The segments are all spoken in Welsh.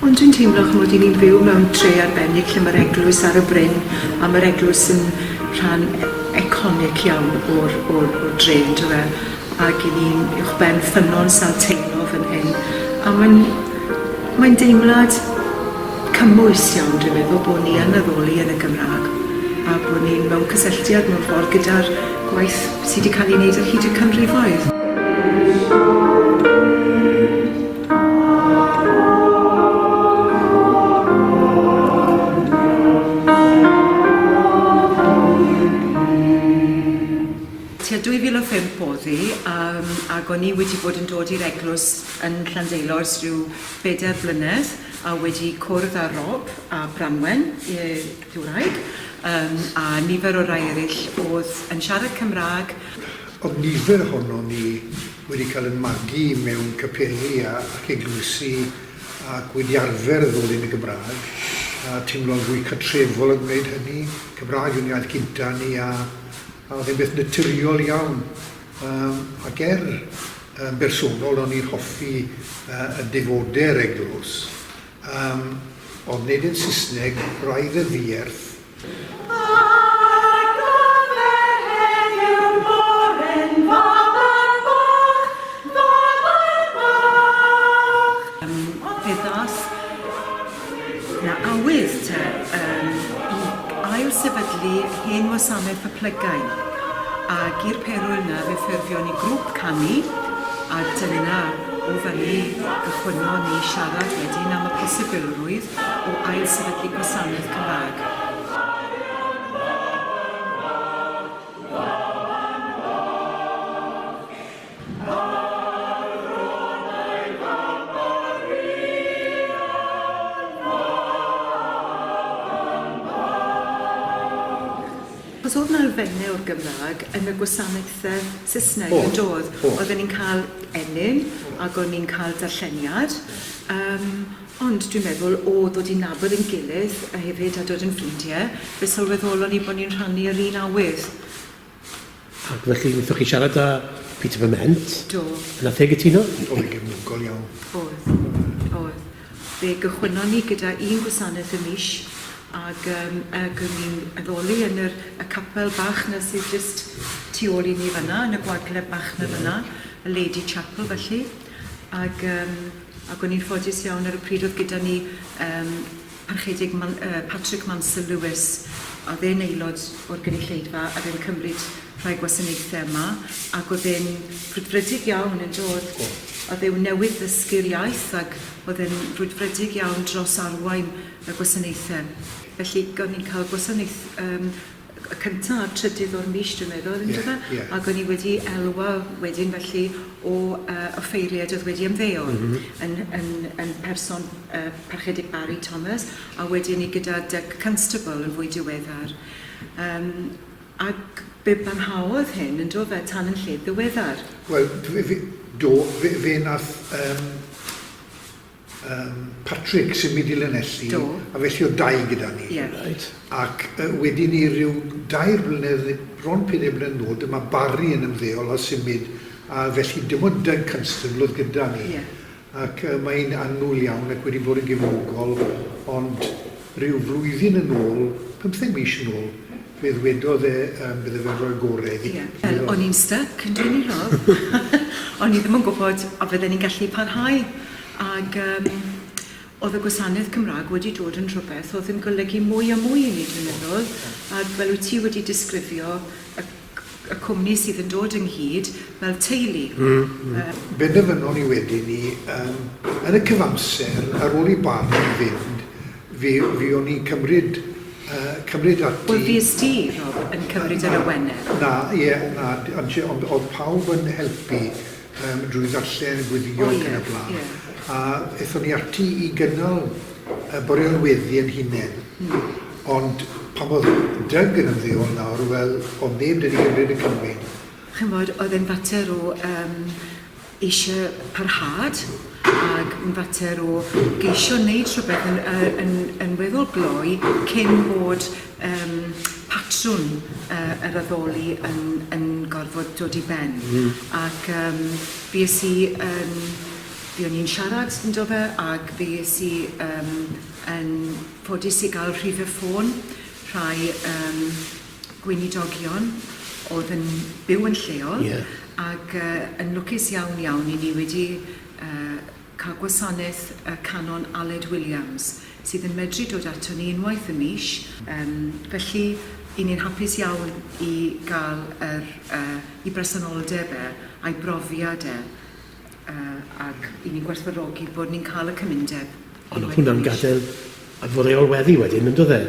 Ond dwi'n teimlo chymod i ni'n byw mewn tre arbennig lle mae'r eglwys ar y bryn a mae'r eglwys yn rhan iconic iawn o'r dre, yndyw e? Ac i ni'n uwchben ffynnon Sal Teimlo fan hyn. A mae'n deimlad cymwys iawn, dwi'n meddwl, bod ni yn addoli yn y Gymraeg a bod ni'n mewn cysylltiad mewn ffordd gyda'r gwaith sydd wedi cael ei wneud ar hyd y canrifoedd. Tua 2005 oedd hi, ac o'n i wedi bod yn dod i'r eglwys yn Llandeilo ers rhyw 4 blynedd, a wedi cwrdd â Rob a Branwen i'r Gymraeg, a nifer o rai eraill oedd yn siarad Cymraeg. Oedd nifer ohono ni wedi cael yn magu mewn capeli ac eglwysi ac wedi arfer ddod yn y Gymraeg, a teimlo'n fwy cartrefol yn gwneud hynny. Cymraeg yw'n iaith gynta ni a oedd e'n beth naturiol iawn. Ac bersonol o'n i'n hoffi y difodau'r eglwys. Ond nid yn Saesneg, braidd y fierth. Awydd i ail-sefydlu hen wasanaeth y Plygain. Ac i'r perwyl yna fe ffurfio ni grŵp canu, a dyna o fyny gychwyno ni siarad wedyn am y posibilrwydd o ail-sefydlu gwasanaeth Cymraeg. Os oedd yna elfennau o'r Gymraeg yn y gwasanaethau Saesneg yn dod, oedden ni'n cael enyn ac oedden ni'n cael darlleniad, ond dwi'n meddwl o ddod i nabod yn gilydd a hefyd a dod yn ffrindiau, fe sylweddolon ni bod ni'n rhannu yr un awydd. Ac felly wnaethoch chi siarad â Peter Ferment? Do. Nath e gytuno? Oedd e'n gefnogol iawn. Oedd. Fe gychwyno ni gyda un gwasanaeth y mis, ac o'n ni'n addoli yn y capel bach na sydd jyst tu ôl i ni fyna, yn y gwagleb bach na fyna, y Lady Chapel felly. Ac o'n ni'n ffodus iawn ar y pryd oedd gyda ni parchedig Patrick Mansell Lewis, a oedd e'n aelod o'r gynulleidfa a fe'n cymryd rhai gwasanaethau yma, ac oedd e'n frwdfrydig iawn yn dod. Oedd e'n newydd ddysgu'r iaith ac oedd e'n frwdfrydig iawn dros Arwain y gwasanaethau. Felly, o'n i'n cael gwasanaeth y cyntaf a'r trydydd o'r mis, dwi'n meddwl, ac o'n i wedi elwa wedyn felly o offeiriad oedd wedi ymddeol yn person parchedig Barry Thomas, a wedyn ni gyda Doug Constable yn fwy diweddar. Ac be banhaodd hyn yn dod fe tan yn lle ddiweddar? Wel, fe nath Patrick sy'n mynd i Llanelli, a felly o 2 gyda ni. Right. Ac wedyn ni rhyw 2 blynedd, bron 5 blynedd nôl, mae Barry yn ymddeol a symud, a felly dim ond Doug Constable oedd gyda ni. Ac mae'n annwyl iawn ac wedi bod yn gefnogol, ond rhyw flwyddyn yn ôl, 15 mis yn ôl, fe ddwedodd bydde fe'n rhoi gorau. O'n i'n stuck yn dyn ni rob. O'n i ddim yn gwybod a fydden ni'n gallu parhau. Ac oedd y gwasanaeth Cymraeg wedi dod yn rhywbeth oedd yn golygu mwy a mwy i ni, dwi'n meddwl. Ac fel wyt ti wedi disgrifio y cwmni sydd yn dod ynghyd fel teulu. Benderfynon ni wedyn ni, yn y cyfamser, ar ôl i Barry fynd, fi o'n i'n cymryd ati... Wel, fi ysdi, Rob, yn cymryd ar y Wener. Ond oedd pawb yn helpu drwy ddarllen gwyddio yn y blaen. A eithon ni ati i gynnal boriolweddi yn hunain. Ond pan oedd Doug yn ymddeol nawr, wel, oedd neb dyn ni gymryd y cymryd. Chymod, oedd e'n fater o eisiau parhad, ac yn fater o geisio wneud rhywbeth yn weddol gloi cyn bod patrwn yr addoli yn gorfod dod i ben. Ac fi ys i fi o'n i'n siarad yn do fe, ac fi si yn ffodus i gael rhif y ffôn rhai gweinidogion oedd yn byw yn lleol, ac yn lwcus iawn iawn i ni wedi cael gwasanaeth canon Aled Williams, sydd yn medru dod ato ni unwaith y mis. Felly, i ni'n hapus iawn i gael i bresenoldeb a'i brofiad ac i ni'n gwerthfawrogi bod ni'n cael y cymundeb. Ond oedd hwnna'n gadael a fod reolweddu wedyn, yn dod e?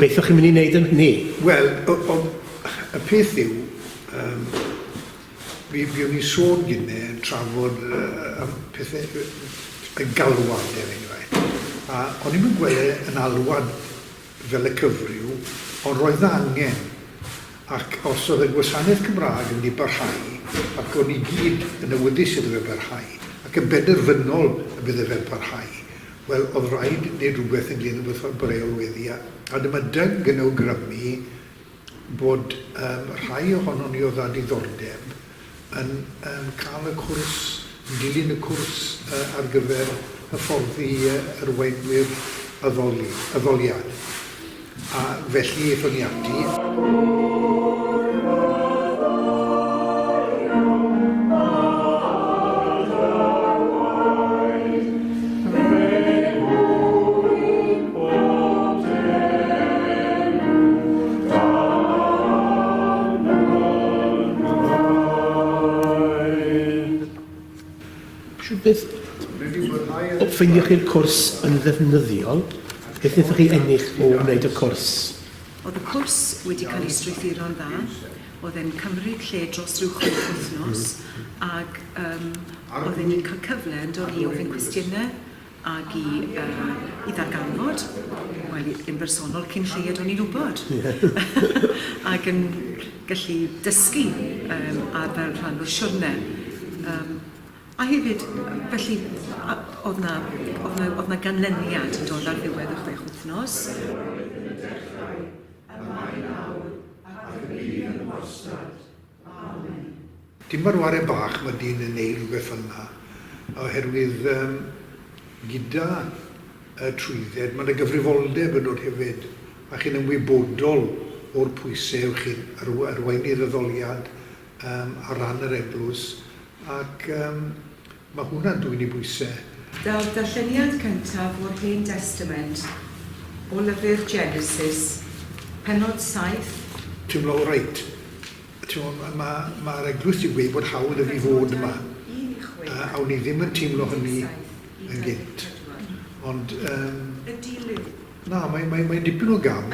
Beth o'ch chi'n mynd i wneud yn hynny? Wel, y peth yw, fi o'n i sôn gyda trafod pethau, y galwad enghraifft. A o'n i'n mynd gweld yn alwad fel y cyfryw, ond roedd angen, ac os oedd y gwasanaeth Cymraeg yn barhau, ac o'n i gyd yn awyddus iddo fe barhau, ac yn benderfynol y bydde fe'n parhau, wel, oedd rhaid wneud rhywbeth yn glyn o breolweddi, a dyma dyg yn awgrymu bod rhai ohonon ni oedd â diddordeb yn cael y cwrs, dilyn y cwrs ar gyfer hyfforddi arweinwyr addoliad. A felly eithon ni ati. Beth o ffeindiwch chi'r cwrs yn ddefnyddiol, beth wnaethoch chi ennill o wneud y cwrs? Oedd y cwrs wedi cael ei strwythuro'n dda, oedd e'n cymryd lle dros rhyw 5 wythnos, ac oedd e'n cael cyfle yn dod i ofyn cwestiynau ac i ddarganfod, wel, yn bersonol cyn lleiad o'n i'n wybod. Ac yn gallu dysgu ar fel rhan o siwrne. A hefyd, felly, oedd na ganlyniad yn dod ar ddiwedd y 6 wythnos. Dim ar warau bach mae dyn yn neud rhywbeth yna, oherwydd gyda y trwydded, mae yna gyfrifoldeb yn dod hefyd, a chi'n ymwybodol o'r pwysau chi'n arweinydd addoliad ar ran yr eglwys, ac mae hwnna'n dwy'n i bwysau. Daw darlleniad cyntaf o'r Hen Testament o lyfr Genesis, penod 7. Ti'n meddwl, reit, mae'r eglwys i gweud bod hawdd y fi fod yma, a awn ni ddim yn teimlo hynny yn gynt. Ond, na, mae'n dipyn o gam.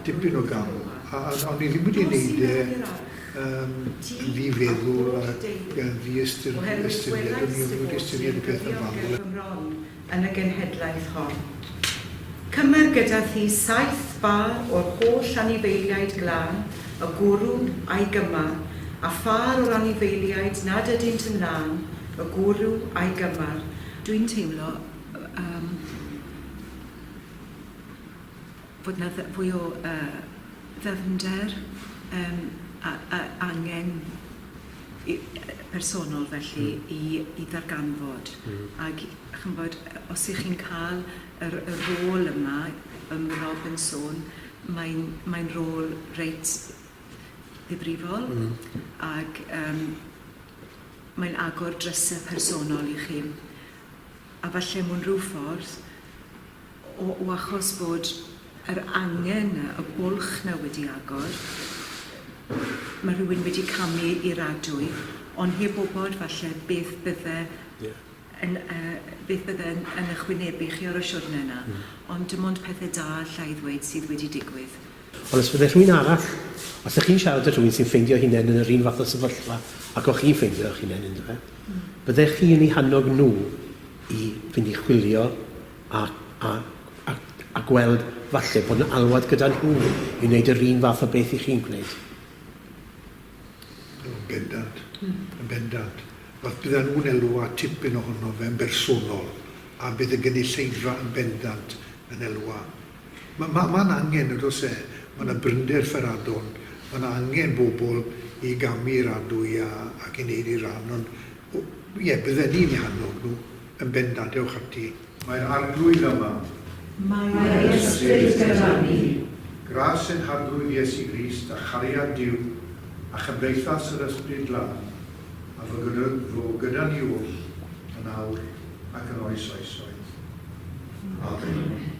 Dipyn o gam. A awn ni ddim wedi gwneud fi feddwl fi ystyried, o'n i wedi ystyried y peth yn fanwl. Yn y genhedlaeth hon. Cymer gyda thi 7 bar o'r holl anifeiliaid glân, y gwrw a'i gymar, a phar o'r anifeiliaid nad ydynt yn lan, y gwrw a'i gymar. Dwi'n teimlo bod yna fwy o ddyfnder angen personol felly i ddarganfod. Ac chymod, os ych chi'n cael y rôl yma, Rob yn sôn, mae'n rôl reit ddifrifol, ac mae'n agor drysau personol i chi. A falle mewn rhyw ffordd, o achos bod yr angen y bwlch na wedi agor, mae rhywun wedi camu i'r adwy, ond heb wybod falle beth bydde yn ychwynebu chi ar y siwrne yna. Ond dim ond pethau da llai ddweud sydd wedi digwydd. Ond os bydde rhywun arall, os ydych chi'n siarad â rhywun sy'n ffeindio hunain yn yr un fath o sefyllfa ac o'ch chi'n ffeindio eich hunain ynddo fe, byddech chi yn eu hannog nhw i fynd i chwilio a gweld falle bod yn alwad gyda nhw i wneud yr un fath o beth i chi'n gwneud. Bendant, yn bendant. Fath bydda nhw'n elw a tipyn ohono fe yn bersonol, a bydd y gynulleidfa yn bendant yn elwa. Mae'n angen, ydws e, mae'n brynder fferadon, mae'n angen bobl i gamu'r adwy ac i wneud i'r rhan, ond bydden ni'n eu hannog nhw yn bendadewch ati. Mae'r arglwydd yma, Mae'r ysbryd gyda ni. gras yn harglwydd Iesu Grist a chariad Duw a chymdeithas yr ysbryd lan, a fo gyda ni wrth yn awr ac yn oes oesoedd. Amen.